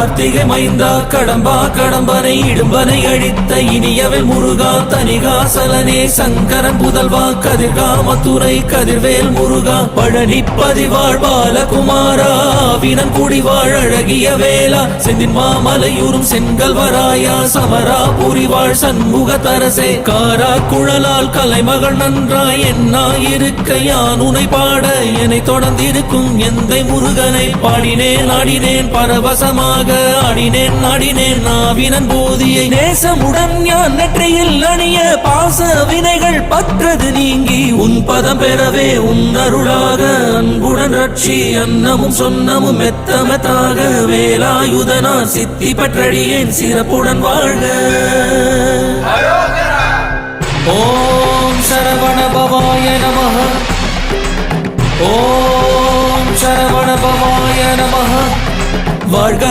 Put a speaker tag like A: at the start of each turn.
A: கார்த்திகை மைந்தா கடம்பா கடம்பனை இடும்பனை அழித்த இனியவள் முருகா தனிகாசலனே சங்கரன் புதல்வா கதிர்காமத்துறை கதிர்வேல் முருகா பழனி பதிவாழ் பாலகுமாரா வினன் குடிவாழ் அழகிய வேளா செந்தின் மாமலையூரும் செங்கல்வராயா சமரா புரிவாழ் சண்முக தரசே காரா குழலால் கலைமகள் நன்றாய் என்னாயிருக்க யான் உனை பாட என்னை தொடர்ந்திருக்கும் எந்தை முருகனை பாடினேன் ஆடினேன் பரவசமாக ஆடினேன் ஆடினேன் நாவினன் போதியை நேசமுடன் யான் நெற்றியில் அணிய பாச வினைகள் பற்றது நீங்கி உன் பதம் பெறவே உன் அருளாக அன்புடன் ரட்சி அன்னமும் சொன்னமும் மெத்தமெத்தாக வேலாயுதனா சித்தி பற்றடியேன் சிறப்புடன் வாழ்க. ஓம் சரவண பவாய நமஹ. ஓம் சரவண பவாய நமஹ. வாழ்க